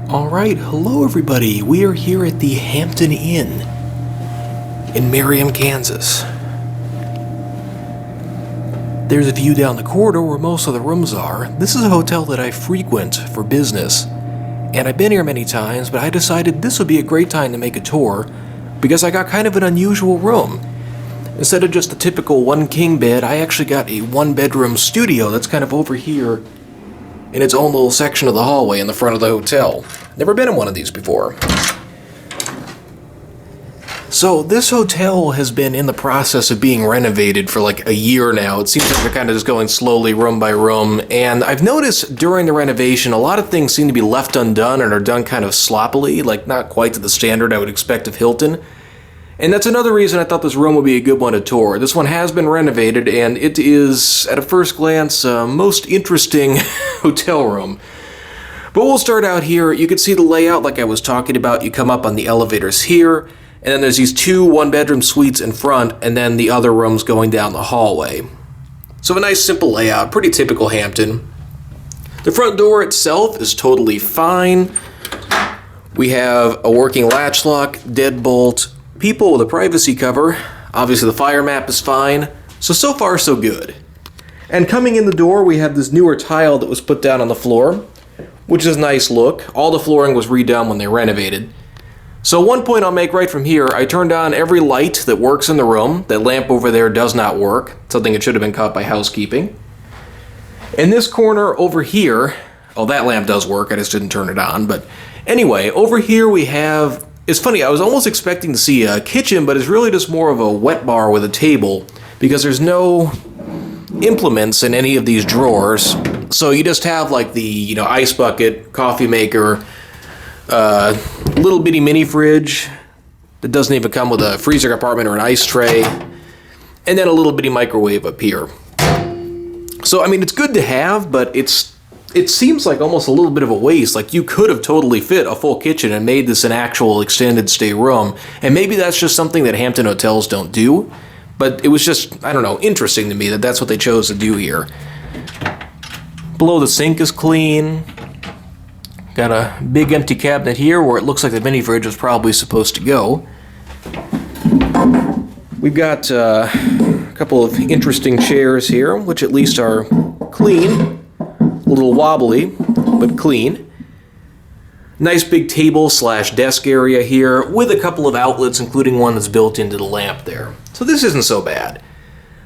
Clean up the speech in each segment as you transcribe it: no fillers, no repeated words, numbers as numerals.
Alright, hello everybody. We are here at the Hampton Inn in Merriam, Kansas. There's a view down the corridor where most of the rooms are. This is a hotel that I frequent for business, and I've been here many times, but I decided this would be a great time to make a tour because I got kind of an unusual room. Instead of just the typical one king bed, I actually got a one bedroom studio that's kind of over here in its own little section of the hallway in the front of the hotel. Never been in one of these before. So this hotel has been in the process of being renovated for like a year now. It seems like they're kind of just going slowly room by room, and I've noticed during the renovation a lot of things seem to be left undone and are done kind of sloppily, like not quite to the standard I would expect of Hilton. And that's another reason I thought this room would be a good one to tour. This one has been renovated, and it is, at a first glance, most interesting hotel room. But we'll start out here. You can see the layout like I was talking about. You come up on the elevators here, and then there's these two one-bedroom suites in front, and then the other rooms going down the hallway. So a nice simple layout, pretty typical Hampton. The front door itself is totally fine. We have a working latch lock, deadbolt, people with a privacy cover. Obviously the fire map is fine. So far so good. And coming in the door we have this newer tile that was put down on the floor, which is a nice look. All the flooring was redone when they renovated. So one point I'll make right from here, I turned on every light that works in the room. That lamp over there does not work, something that should have been caught by housekeeping. In this corner over here, oh, that lamp does work, I just didn't turn it on, but anyway, over here we have, it's funny, I was almost expecting to see a kitchen, but it's really just more of a wet bar with a table, because there's no implements in any of these drawers. So you just have like the, ice bucket, coffee maker, little bitty mini fridge that doesn't even come with a freezer compartment or an ice tray, and then a little bitty microwave up here. So, I mean, it's good to have, but it seems like almost a little bit of a waste. Like, you could have totally fit a full kitchen and made this an actual extended stay room. And maybe that's just something that Hampton hotels don't do. But it was just, I don't know, interesting to me that that's what they chose to do here. Below the sink is clean. Got a big empty cabinet here where it looks like the mini fridge was probably supposed to go. We've got a couple of interesting chairs here, which at least are clean. A little wobbly, but clean. Nice big table / desk area here with a couple of outlets, including one that's built into the lamp there. So this isn't so bad.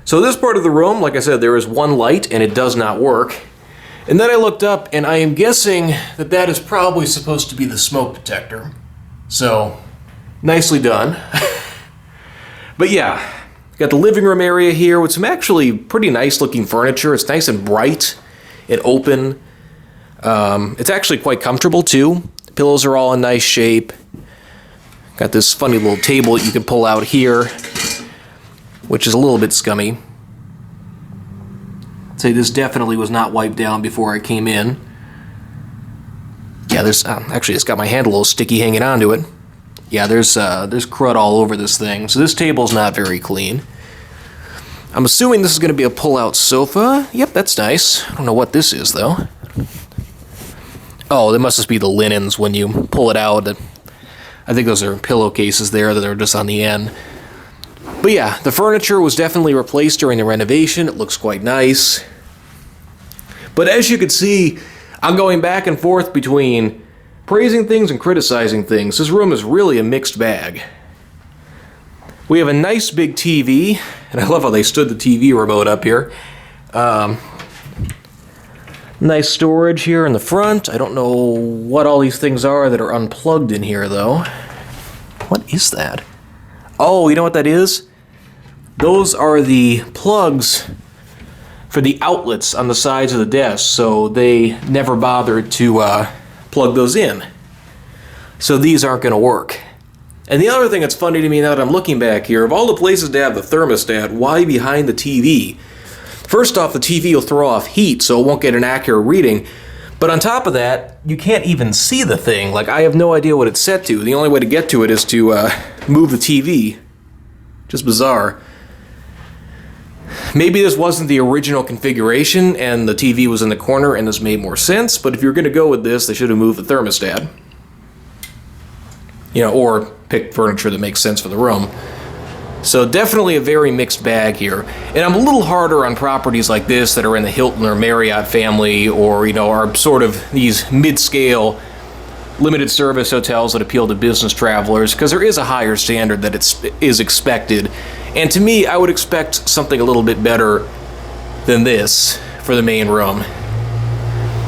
So this part of the room, like I said, there is one light and it does not work. And then I looked up and I am guessing that that is probably supposed to be the smoke detector. So, nicely done. But yeah, got the living room area here with some actually pretty nice looking furniture. It's nice and bright and open. It's actually quite comfortable too. The pillows are all in nice shape. Got this funny little table that you can pull out here, which is a little bit scummy. I'd say this definitely was not wiped down before I came in. Yeah, there's actually it's got my hand a little sticky hanging onto it. Yeah, there's crud all over this thing. So this table's not very clean. I'm assuming this is going to be a pull-out sofa. Yep, that's nice. I don't know what this is, though. Oh, there must just be the linens when you pull it out. I think those are pillowcases there that are just on the end. But yeah, the furniture was definitely replaced during the renovation. It looks quite nice. But as you can see, I'm going back and forth between praising things and criticizing things. This room is really a mixed bag. We have a nice big TV, and I love how they stood the TV remote up here. Nice storage here in the front. I don't know what all these things are that are unplugged in here, though. What is that? Oh, you know what that is? Those are the plugs for the outlets on the sides of the desk, so they never bothered to plug those in. So these aren't going to work. And the other thing that's funny to me now that I'm looking back here, of all the places to have the thermostat, why behind the TV? First off, the TV will throw off heat, so it won't get an accurate reading. But on top of that, you can't even see the thing. Like, I have no idea what it's set to. The only way to get to it is to move the TV. Just bizarre. Maybe this wasn't the original configuration and the TV was in the corner and this made more sense, but if you're going to go with this, they should have moved the thermostat. or pick furniture that makes sense for the room. So definitely a very mixed bag here. And I'm a little harder on properties like this that are in the Hilton or Marriott family, or, are sort of these mid-scale limited service hotels that appeal to business travelers, because there is a higher standard that is expected. And to me, I would expect something a little bit better than this for the main room.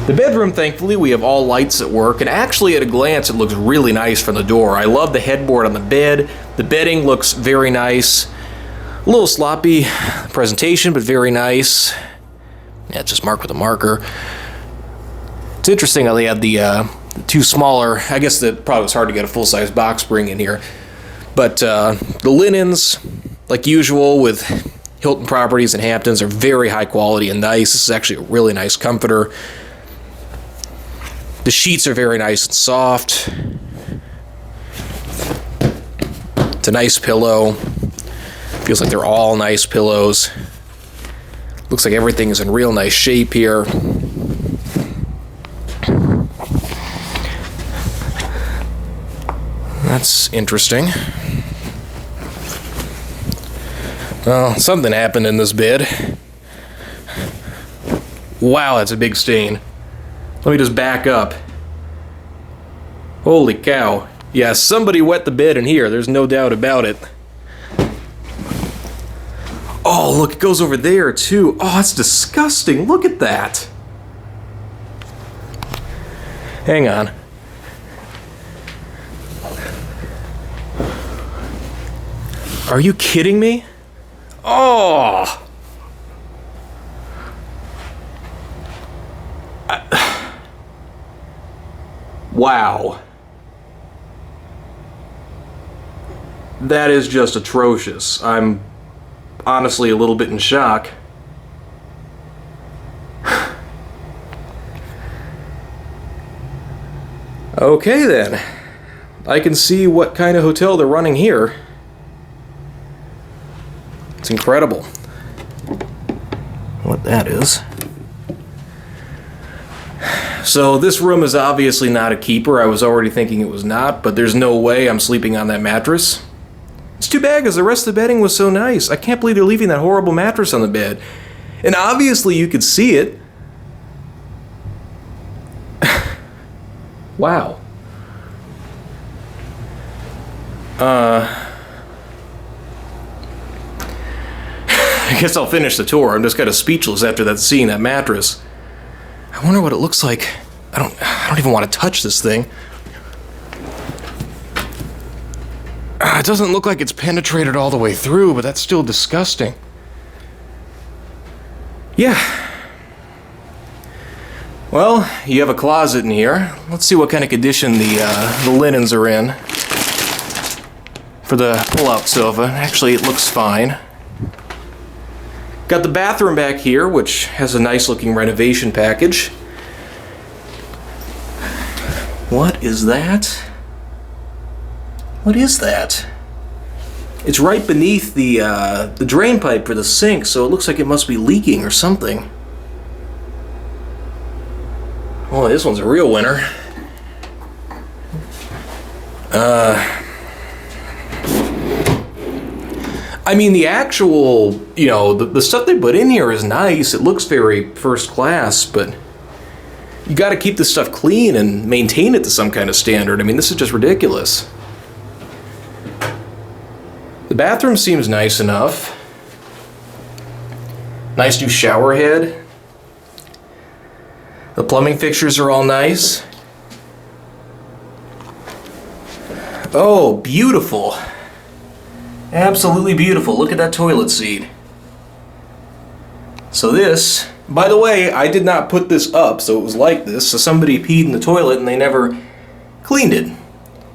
The bedroom, thankfully, we have all lights at work, and actually at a glance it looks really nice from the door. I love the headboard on the bed. The bedding looks very nice. A little sloppy presentation, but very nice. Yeah, it's just marked with a marker. It's interesting how they have the two smaller, I guess that probably was hard to get a full-size box spring in here. But the linens, like usual with Hilton properties and Hamptons, are very high quality and nice. This is actually a really nice comforter. The sheets are very nice and soft. It's a nice pillow. Feels like they're all nice pillows. Looks like everything is in real nice shape here. That's interesting. Well, something happened in this bed. Wow, that's a big stain. Let me just back up. Holy cow. Yeah, somebody wet the bed in here. There's no doubt about it. Oh, look, it goes over there, too. Oh, that's disgusting. Look at that. Hang on. Are you kidding me? Oh! Wow. That is just atrocious. I'm honestly a little bit in shock. Okay then. I can see what kind of hotel they're running here. It's incredible. What that is. So this room is obviously not a keeper. I was already thinking it was not, but there's no way I'm sleeping on that mattress. It's too bad because the rest of the bedding was so nice. I can't believe they're leaving that horrible mattress on the bed. And obviously you could see it. Wow. I guess I'll finish the tour. I'm just kind of speechless after that, seeing that mattress. I wonder what it looks like. I don't even want to touch this thing. It doesn't look like it's penetrated all the way through, but that's still disgusting. Yeah. Well, you have a closet in here. Let's see what kind of condition the linens are in for the pull-out sofa. Actually, it looks fine. Got the bathroom back here, which has a nice looking renovation package. What is that? What is that? It's right beneath the drain pipe for the sink, so it looks like it must be leaking or something. Oh, this one's a real winner. I mean, the actual, the stuff they put in here is nice. It looks very first class, but you got to keep this stuff clean and maintain it to some kind of standard. I mean, this is just ridiculous. The bathroom seems nice enough. Nice new shower head. The plumbing fixtures are all nice. Oh, beautiful. Absolutely beautiful. Look at that toilet seat. So this, by the way, I did not put this up, so it was like this. So somebody peed in the toilet and they never cleaned it.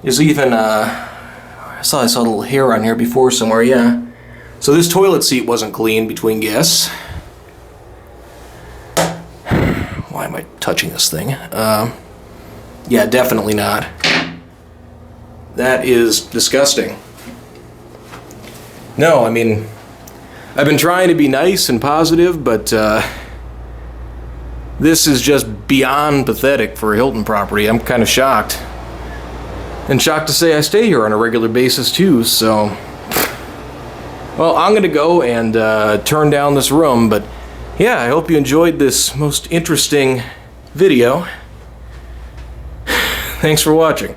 There's even, I saw a little hair on here before somewhere, yeah. So this toilet seat wasn't cleaned between guests. Why am I touching this thing? Yeah, definitely not. That is disgusting. No, I mean, I've been trying to be nice and positive, but this is just beyond pathetic for a Hilton property. I'm kind of shocked. And shocked to say I stay here on a regular basis too, so... Well, I'm gonna go and turn down this room, but yeah, I hope you enjoyed this most interesting video. Thanks for watching.